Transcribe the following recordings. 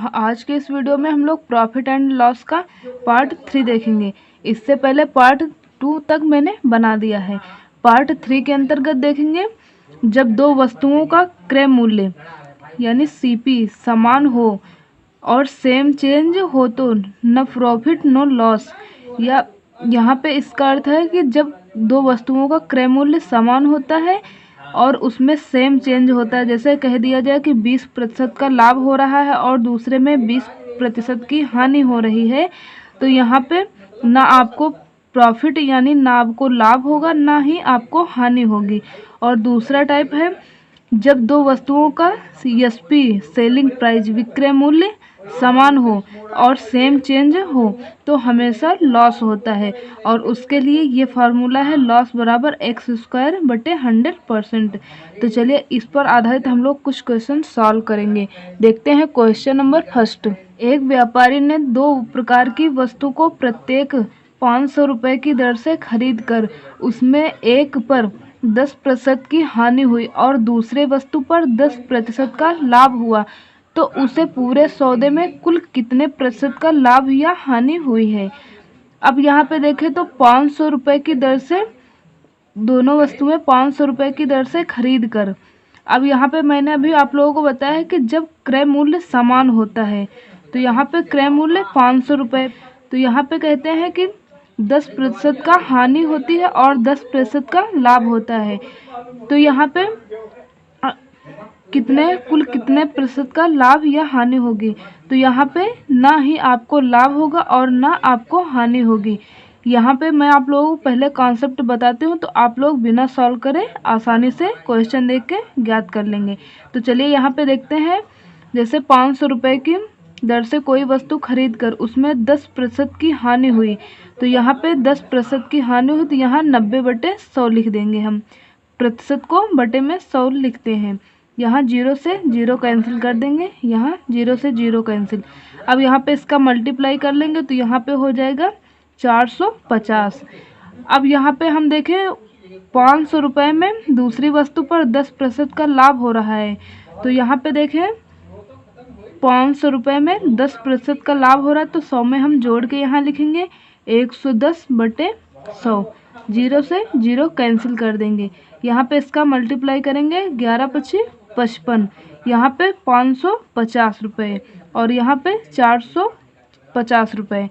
आज के इस वीडियो में हम लोग प्रॉफिट एंड लॉस का पार्ट 3 देखेंगे। इससे पहले पार्ट 2 तक मैंने बना दिया है। पार्ट 3 के अंतर्गत देखेंगे जब दो वस्तुओं का क्रय मूल्य यानी सीपी समान हो और सेम चेंज हो तो न प्रॉफिट नो लॉस। या यहाँ पे इसका अर्थ है कि जब दो वस्तुओं का क्रय मूल्य समान होता है और उसमें सेम चेंज होता है, जैसे कह दिया जाए कि 20% का लाभ हो रहा है और दूसरे में 20% की हानि हो रही है, तो यहाँ पे ना आपको प्रॉफिट यानी ना आपको लाभ होगा ना ही आपको हानि होगी। और दूसरा टाइप है जब दो वस्तुओं का सीएसपी सेलिंग प्राइस विक्रय मूल्य समान हो और सेम चेंज हो तो हमेशा लॉस होता है। और उसके लिए ये फार्मूला है लॉस बराबर x² बटे 100%। तो चलिए इस पर आधारित हम लोग कुछ क्वेश्चन सॉल्व करेंगे। देखते हैं क्वेश्चन नंबर फर्स्ट। एक व्यापारी ने दो प्रकार की वस्तु को प्रत्येक 500 रुपये की दर से खरीद कर उसमें एक पर 10% की हानि हुई और दूसरे वस्तु पर 10% का लाभ हुआ, तो उसे पूरे सौदे में कुल कितने प्रतिशत का लाभ या हानि हुई है। अब यहाँ पे देखें तो 500 रुपये की दर से दोनों वस्तुएं 500 रुपये की दर से खरीद कर, अब यहाँ पे मैंने अभी आप लोगों को बताया है कि जब क्रय मूल्य समान होता है तो यहाँ पे क्रय मूल्य 500 रुपये, तो यहाँ पे कहते हैं कि 10% का हानि होती है और 10% का लाभ होता है। तो यहाँ पे कुल कितने प्रतिशत का लाभ या हानि होगी, तो यहाँ पे ना ही आपको लाभ होगा और ना आपको हानि होगी। यहाँ पे मैं आप लोगों को पहले कॉन्सेप्ट बताती हूँ, तो आप लोग बिना सॉल्व करे आसानी से क्वेश्चन देख के ज्ञात कर लेंगे। तो चलिए यहाँ पे देखते हैं, जैसे 500 रुपये की दर से कोई वस्तु खरीद कर उसमें 10% की हानि हुई, तो यहाँ पे 10% की हानि हुई तो यहाँ 90/100 लिख देंगे। हम प्रतिशत को बटे में 100 लिखते हैं। यहाँ 0 से 0 कैंसिल कर देंगे, यहाँ 0 से 0 कैंसिल। अब यहाँ पे इसका मल्टीप्लाई कर लेंगे तो यहाँ पे हो जाएगा 450। अब यहाँ पे हम देखें 500 रुपये में दूसरी वस्तु पर 10% का लाभ हो रहा है, तो यहाँ पे देखें 500 रुपये में 10% का लाभ हो रहा है, तो 100 में हम जोड़ के यहाँ लिखेंगे 110/100। 0 से 0 कैंसिल कर देंगे। यहाँ पे इसका मल्टीप्लाई करेंगे 11×5 = 55। यहाँ पे 550 रुपये और यहाँ पे 450 रुपये।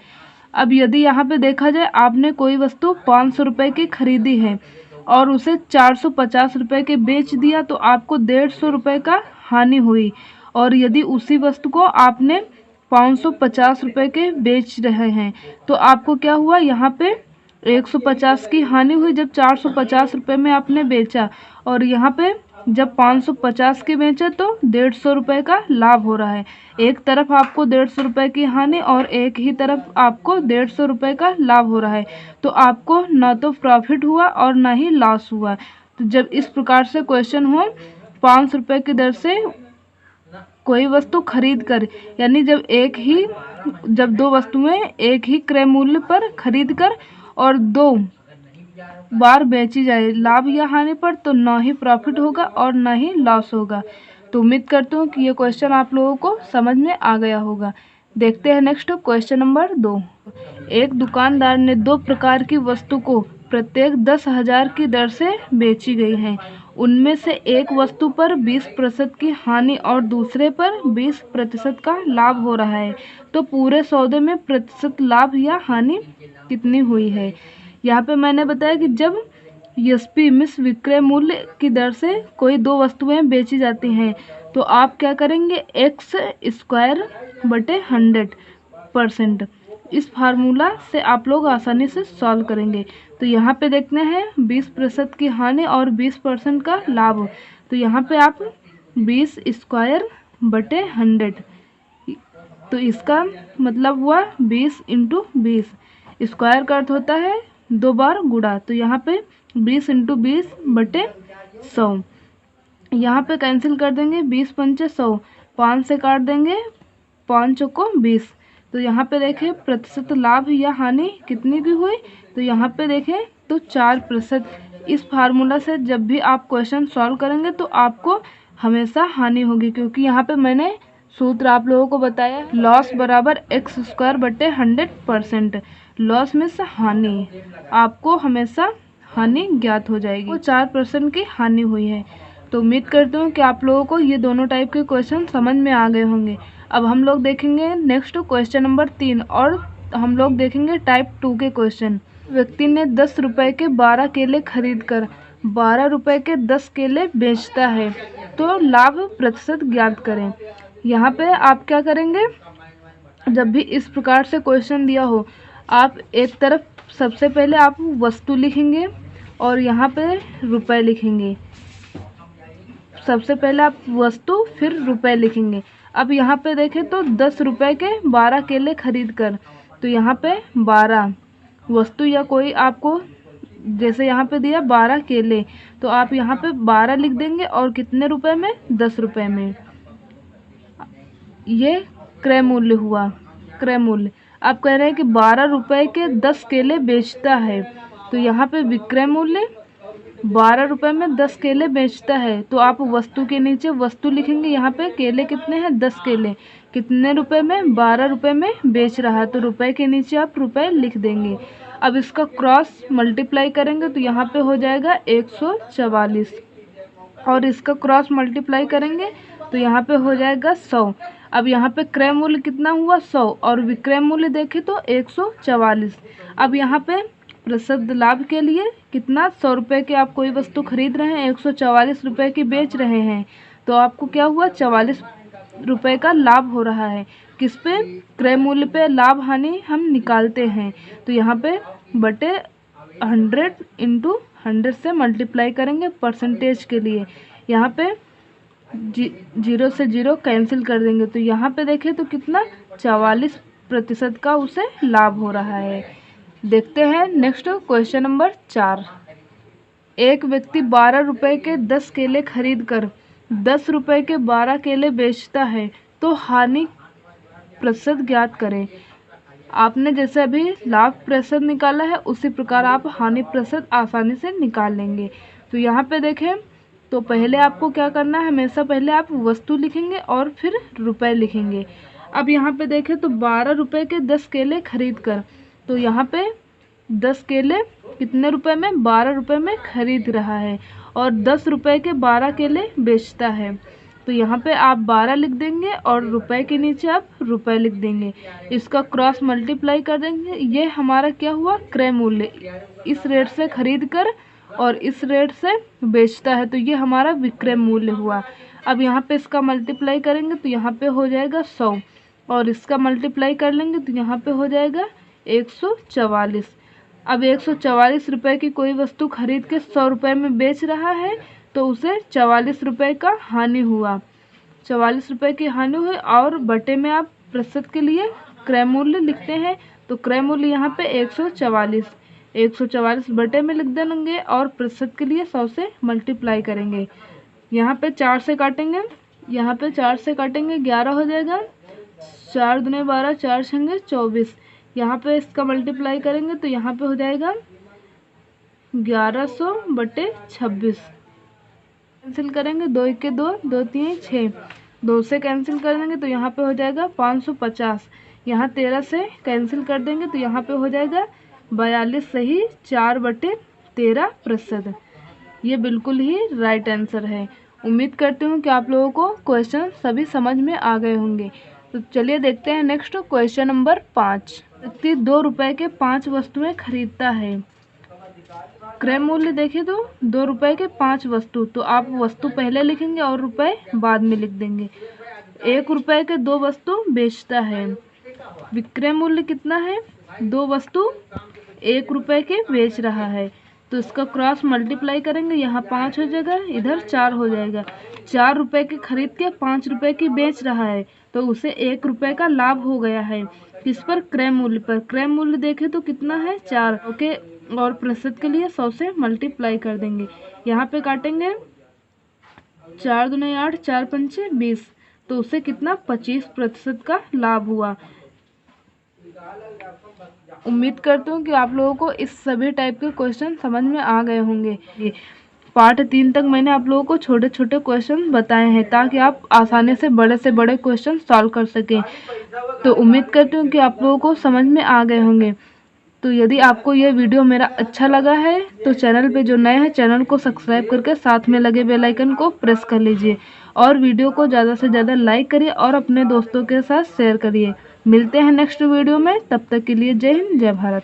अब यदि यहाँ पे देखा जाए आपने कोई वस्तु 500 रुपये की खरीदी है और उसे 450 रुपये के बेच दिया, तो आपको 150 रुपये का हानि हुई। और यदि उसी वस्तु को आपने 550 रुपये के बेच रहे हैं तो आपको क्या हुआ, यहाँ पे 150 की हानि हुई जब 450 रुपये में आपने बेचा, और यहाँ पे जब 550 के बेचा तो 150 रुपये का लाभ हो रहा है। एक तरफ आपको 150 रुपये की हानि और एक ही तरफ आपको 150 रुपये का लाभ हो रहा है, तो आपको ना तो प्रॉफिट हुआ और ना ही लॉस हुआ। तो जब इस प्रकार से क्वेश्चन हो 500 रुपये की दर से कोई वस्तु खरीद कर, यानी जब दो वस्तुएं एक ही क्रय मूल्य पर खरीद कर और 2 बार बेची जाए लाभ या हानि पर, तो ना ही प्रॉफिट होगा और ना ही लॉस होगा। तो उम्मीद करता हूँ कि ये क्वेश्चन आप लोगों को समझ में आ गया होगा। देखते हैं नेक्स्ट क्वेश्चन नंबर 2। एक दुकानदार ने 2 प्रकार की वस्तु को प्रत्येक 10,000 की दर से बेची गई हैं। उनमें से एक वस्तु पर 20% की हानि और दूसरे पर 20% का लाभ हो रहा है, तो पूरे सौदे में प्रतिशत लाभ या हानि कितनी हुई है। यहाँ पे मैंने बताया कि जब एसपी मिस विक्रय मूल्य की दर से कोई दो वस्तुएं बेची जाती हैं तो आप क्या करेंगे, x² बटे 100%। इस फार्मूला से आप लोग आसानी से सॉल्व करेंगे। तो यहाँ पे देखते हैं 20% की हानि और 20% का लाभ, तो यहाँ पे आप 20² बटे 100, तो इसका मतलब हुआ 20 × 20। स्क्वायर का अर्थ होता है 2 बार गुणा, तो यहाँ पे 20 × 20 बटे 100। यहाँ पे कैंसिल कर देंगे, 20×5 = 100, 5 से काट देंगे, 5 चौको 20। तो यहाँ पे देखें प्रतिशत लाभ या हानि कितनी की हुई, तो यहाँ पे देखें तो 4%। इस फार्मूला से जब भी आप क्वेश्चन सॉल्व करेंगे तो आपको हमेशा हानि होगी, क्योंकि यहाँ पे मैंने सूत्र आप लोगों को बताया, लॉस बराबर एक्स स्क्वायर बटे 100%। लॉस में से हानि, आपको हमेशा हानि ज्ञात हो जाएगी। वो 4% की हानि हुई है। तो उम्मीद करती हूँ कि आप लोगों को ये दोनों टाइप के क्वेश्चन समझ में आ गए होंगे। अब हम लोग देखेंगे नेक्स्ट क्वेश्चन नंबर 3 और हम लोग देखेंगे टाइप 2 के क्वेश्चन। व्यक्ति ने 10 रुपए के 12 केले खरीद कर 12 रुपए के 10 केले बेचता है, तो लाभ प्रतिशत ज्ञात करें। यहाँ पे आप क्या करेंगे, जब भी इस प्रकार से क्वेश्चन दिया हो, आप एक तरफ सबसे पहले आप वस्तु लिखेंगे और यहाँ पे रुपए लिखेंगे। सबसे पहले आप वस्तु फिर रुपए लिखेंगे। अब यहाँ पे देखें तो 10 रुपए के 12 केले खरीद कर, तो यहाँ पे 12 वस्तु या कोई आपको जैसे यहाँ पे दिया 12 केले, तो आप यहाँ पे 12 लिख देंगे और कितने रुपए में, 10 रुपए में। ये क्रय मूल्य हुआ, क्रय मूल्य। आप कह रहे हैं कि 12 रुपए के 10 केले बेचता है, तो यहाँ पे विक्रय मूल्य 12 रुपए में 10 केले बेचता है, तो आप वस्तु के नीचे वस्तु लिखेंगे। यहाँ पे केले कितने हैं, 10 केले, कितने रुपए में, 12 रुपए में बेच रहा है, तो रुपए के नीचे आप रुपए लिख देंगे। अब इसका क्रॉस मल्टीप्लाई करेंगे तो यहाँ पे हो जाएगा 144 और इसका क्रॉस मल्टीप्लाई करेंगे तो यहाँ पे हो जाएगा 100। अब यहाँ पे क्रय मूल्य कितना हुआ, 100, और विक्रय मूल्य देखें तो 144। अब यहाँ पे प्रतिशत लाभ के लिए कितना, 100 रुपये के आप कोई वस्तु खरीद रहे हैं, 144 रुपये की बेच रहे हैं, तो आपको क्या हुआ, 44 रुपये का लाभ हो रहा है। किस पे, क्रय मूल्य पे लाभ हानि हम निकालते हैं, तो यहाँ पे बटे 100 इंटू 100 से मल्टीप्लाई करेंगे परसेंटेज के लिए। यहाँ पे 0 से 0 कैंसिल कर देंगे, तो यहाँ पे देखें तो कितना, 44% का उसे लाभ हो रहा है। देखते हैं नेक्स्ट क्वेश्चन नंबर 4। एक व्यक्ति 12 रुपए के 10 केले खरीद कर 10 रुपए के 12 केले बेचता है, तो हानि प्रतिशत ज्ञात करें। आपने जैसे अभी लाभ प्रतिशत निकाला है, उसी प्रकार आप हानि प्रतिशत आसानी से निकाल लेंगे। तो यहाँ पे देखें तो पहले आपको क्या करना है, हमेशा पहले आप वस्तु लिखेंगे और फिर रुपए लिखेंगे। अब यहाँ पे देखें तो 12 रुपए के 10 केले खरीद कर, तो यहाँ पे 10 केले कितने रुपए में, 12 रुपए में खरीद रहा है और 10 रुपए के 12 केले बेचता है, तो यहाँ पे आप 12 लिख देंगे और रुपए के नीचे आप रुपए लिख देंगे। इसका क्रॉस मल्टीप्लाई कर देंगे। ये हमारा क्या हुआ, क्रय मूल्य। इस रेट से खरीद कर और इस रेट से बेचता है, तो ये हमारा विक्रय मूल्य हुआ। अब यहाँ पे इसका मल्टीप्लाई करेंगे तो यहाँ पे हो जाएगा 100 और इसका मल्टीप्लाई कर लेंगे तो यहाँ पे हो जाएगा 144। अब 144 रुपये की कोई वस्तु खरीद के 100 रुपये में बेच रहा है, तो उसे 44 रुपये का हानि हुआ, 44 रुपये की हानि हुई। और बटे में आप प्रतिशत के लिए क्रय मूल्य लिखते हैं, तो क्रय मूल्य यहाँ पे 144 बटे में लिख देंगे और प्रतिशत के लिए 100 से मल्टीप्लाई करेंगे। यहाँ पे 4 से काटेंगे, यहाँ पे 4 से काटेंगे 11 हो जाएगा, 4 दूने 12, 4 छंगे 24। यहाँ पे इसका मल्टीप्लाई करेंगे तो यहाँ पे हो जाएगा 1100 बटे 26। कैंसिल करेंगे, 2 1 2, 2 3 6, 2 से कैंसिल कर देंगे तो यहाँ पे हो जाएगा 550। यहाँ 13 से कैंसिल कर देंगे तो यहाँ पे हो जाएगा 42 सही 4 बटे 13%। ये बिल्कुल ही राइट आंसर है। उम्मीद करती हूँ कि आप लोगों को क्वेश्चन सभी समझ में आ गए होंगे। तो चलिए देखते हैं नेक्स्ट क्वेश्चन नंबर 5। व्यक्ति 2 रुपए के 5 वस्तुएं खरीदता है। क्रय मूल्य देखें तो 2 रुपए के 5 वस्तु, तो आप वस्तु पहले लिखेंगे और रुपए बाद में लिख देंगे। 1 रुपए के 2 वस्तु बेचता है। विक्रय मूल्य कितना है, 2 वस्तु 1 रुपए के बेच रहा है, तो इसका क्रॉस मल्टीप्लाई करेंगे। यहाँ 5 हो जाएगा, इधर 4 हो जाएगा। 4 रुपए की खरीद के 5 रुपए की बेच रहा है, तो उसे 1 रुपए का लाभ हो गया है। किस पर, क्रय मूल्य पर। क्रय मूल्य देखें तो कितना है, 4। ओके, और प्रतिशत के लिए 100 से मल्टीप्लाई कर देंगे। यहाँ पे काटेंगे 4 दूने 8, 4 पंचे 20, तो उसे कितना, 25% का लाभ हुआ। उम्मीद करती हूँ कि आप लोगों को इस सभी टाइप के क्वेश्चन समझ में आ गए होंगे। पार्ट 3 तक मैंने आप लोगों को छोटे छोटे क्वेश्चन बताए हैं ताकि आप आसानी से बड़े क्वेश्चन सॉल्व कर सकें। तो उम्मीद करती हूँ कि आप लोगों को समझ में आ गए होंगे। तो यदि आपको ये वीडियो मेरा अच्छा लगा है तो चैनल पे जो नए हैं चैनल को सब्सक्राइब करके साथ में लगे बेल आइकन को प्रेस कर लीजिए और वीडियो को ज़्यादा से ज़्यादा लाइक करिए और अपने दोस्तों के साथ शेयर करिए। मिलते हैं नेक्स्ट वीडियो में, तब तक के लिए जय हिंद जय भारत।